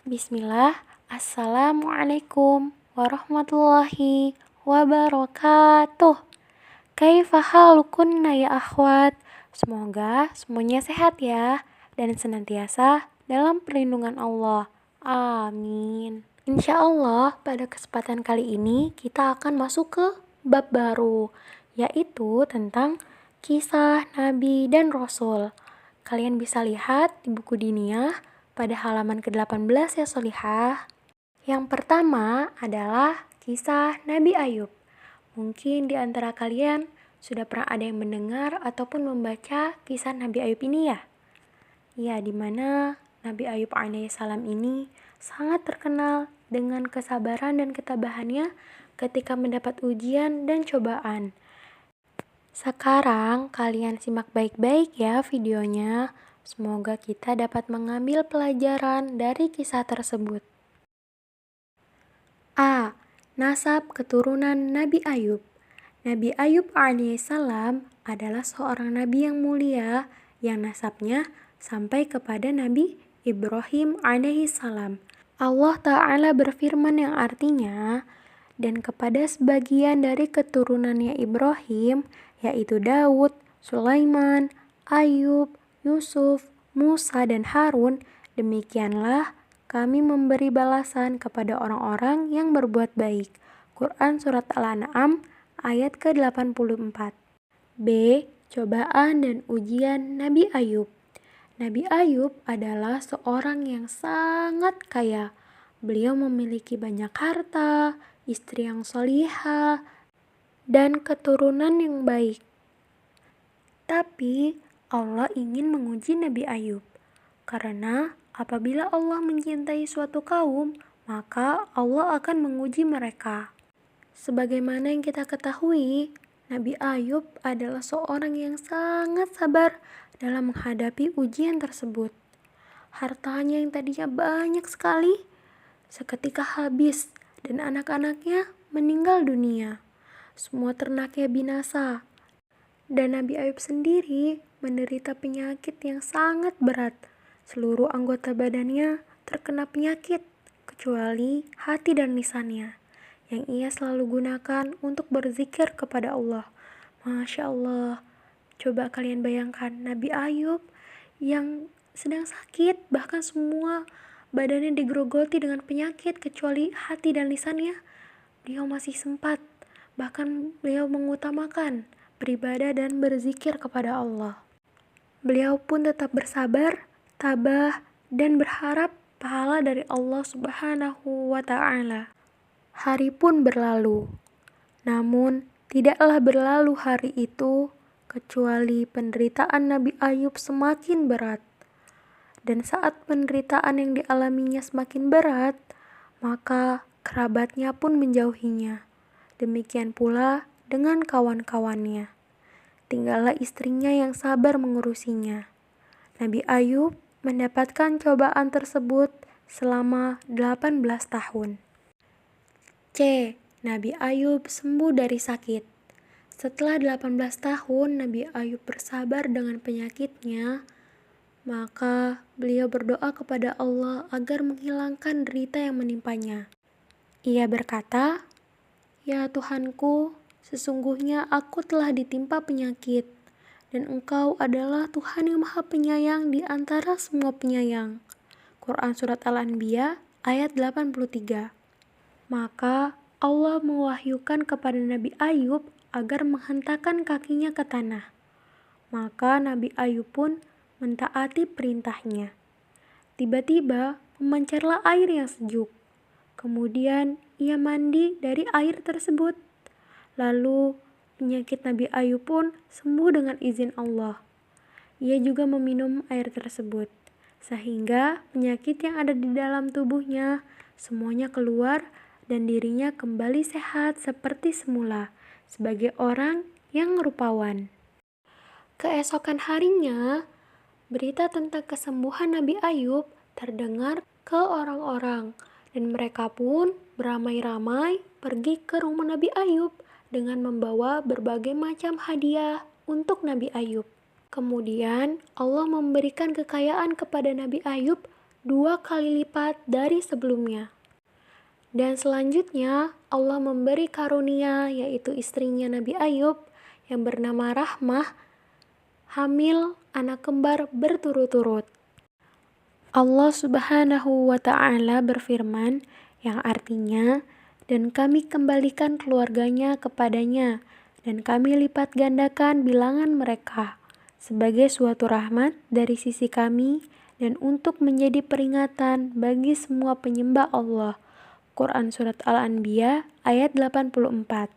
Bismillah, Assalamualaikum warahmatullahi wabarakatuh. Kaifa halukunna ya akhwat? Semoga semuanya sehat ya dan senantiasa dalam perlindungan Allah. Amin. Insya Allah pada kesempatan kali ini kita akan masuk ke bab baru, yaitu tentang kisah Nabi dan Rasul. Kalian bisa lihat di buku Diniyah pada halaman ke-18 ya Solihah. Yang pertama adalah kisah Nabi Ayub. Mungkin di antara kalian sudah pernah ada yang mendengar ataupun membaca kisah Nabi Ayub ini ya? Ya, di mana Nabi Ayub alaihissalam ini sangat terkenal dengan kesabaran dan ketabahannya ketika mendapat ujian dan cobaan. Sekarang kalian simak baik-baik ya videonya. Semoga kita dapat mengambil pelajaran dari kisah tersebut. A. Nasab keturunan Nabi Ayub. Nabi Ayub alaihissalam adalah seorang nabi yang mulia yang nasabnya sampai kepada Nabi Ibrahim alaihissalam. Allah Ta'ala berfirman yang artinya, dan kepada sebagian dari keturunannya Ibrahim, yaitu Daud, Sulaiman, Ayub, Yusuf, Musa, dan Harun, demikianlah kami memberi balasan kepada orang-orang yang berbuat baik. Quran Surat Al-An'am ayat ke-84. B. Cobaan dan ujian Nabi Ayub. Nabi Ayub adalah seorang yang sangat kaya. Beliau memiliki banyak harta, istri yang solihah, dan keturunan yang baik. Tapi Allah ingin menguji Nabi Ayub, karena apabila Allah mencintai suatu kaum, maka Allah akan menguji mereka. Sebagaimana yang kita ketahui, Nabi Ayub adalah seorang yang sangat sabar dalam menghadapi ujian tersebut. Hartanya yang tadinya banyak sekali, seketika habis dan anak-anaknya meninggal dunia. Semua ternaknya binasa. Dan Nabi Ayub sendiri menderita penyakit yang sangat berat. Seluruh anggota badannya terkena penyakit, kecuali hati dan lisannya, yang ia selalu gunakan untuk berzikir kepada Allah. Masya Allah, coba kalian bayangkan Nabi Ayub yang sedang sakit, bahkan semua badannya digerogoti dengan penyakit, kecuali hati dan lisannya. Beliau masih sempat, bahkan beliau mengutamakan beribadah dan berzikir kepada Allah. Beliau pun tetap bersabar, tabah, dan berharap pahala dari Allah Subhanahu wa Ta'ala. Hari pun berlalu, namun tidaklah berlalu hari itu kecuali penderitaan Nabi Ayub semakin berat. Dan saat penderitaan yang dialaminya semakin berat, maka kerabatnya pun menjauhinya. Demikian pula dengan kawan-kawannya. Tinggallah istrinya yang sabar mengurusinya. Nabi Ayub mendapatkan cobaan tersebut selama 18 tahun. C. Nabi Ayub sembuh dari sakit. Setelah 18 tahun Nabi Ayub bersabar dengan penyakitnya, maka beliau berdoa kepada Allah agar menghilangkan derita yang menimpanya. Ia berkata, "Ya Tuhanku, sesungguhnya aku telah ditimpa penyakit, dan Engkau adalah Tuhan yang Maha Penyayang di antara semua penyayang." Quran Surat Al-Anbiya ayat 83. Maka Allah mewahyukan kepada Nabi Ayub agar menghentakkan kakinya ke tanah. Maka Nabi Ayub pun mentaati perintahnya. Tiba-tiba memancarlah air yang sejuk. Kemudian ia mandi dari air tersebut. Lalu penyakit Nabi Ayub pun sembuh dengan izin Allah. Ia juga meminum air tersebut, sehingga penyakit yang ada di dalam tubuhnya semuanya keluar dan dirinya kembali sehat seperti semula, sebagai orang yang rupawan. Keesokan harinya, berita tentang kesembuhan Nabi Ayub terdengar ke orang-orang, dan mereka pun beramai-ramai pergi ke rumah Nabi Ayub dengan membawa berbagai macam hadiah untuk Nabi Ayub. Kemudian Allah memberikan kekayaan kepada Nabi Ayub 2 kali lipat dari sebelumnya. Dan selanjutnya Allah memberi karunia, yaitu istrinya Nabi Ayub yang bernama Rahmah, hamil anak kembar berturut-turut. Allah Subhanahu wa Ta'ala berfirman, yang artinya, dan kami kembalikan keluarganya kepadanya, dan kami lipat gandakan bilangan mereka, sebagai suatu rahmat dari sisi kami, dan untuk menjadi peringatan bagi semua penyembah Allah. Quran Surat Al-Anbiya ayat 84.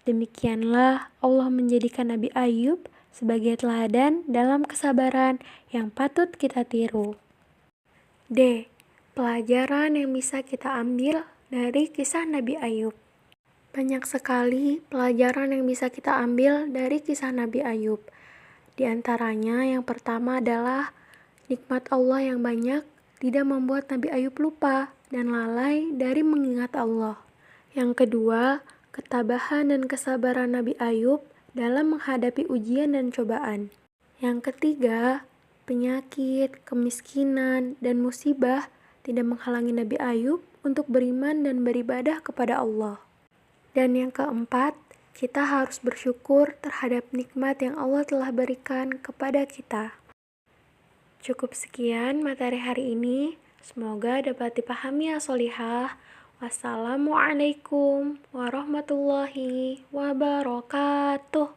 Demikianlah Allah menjadikan Nabi Ayub sebagai teladan dalam kesabaran yang patut kita tiru. D. Pelajaran yang bisa kita ambil dari kisah Nabi Ayub. Banyak sekali pelajaran yang bisa kita ambil dari kisah Nabi Ayub. Di antaranya yang pertama adalah nikmat Allah yang banyak tidak membuat Nabi Ayub lupa dan lalai dari mengingat Allah. Yang kedua, ketabahan dan kesabaran Nabi Ayub dalam menghadapi ujian dan cobaan. Yang ketiga, penyakit, kemiskinan, dan musibah tidak menghalangi Nabi Ayub untuk beriman dan beribadah kepada Allah. Dan yang keempat, kita harus bersyukur terhadap nikmat yang Allah telah berikan kepada kita. Cukup sekian materi hari ini. Semoga dapat dipahami ya solihah. Wassalamualaikum warahmatullahi wabarakatuh.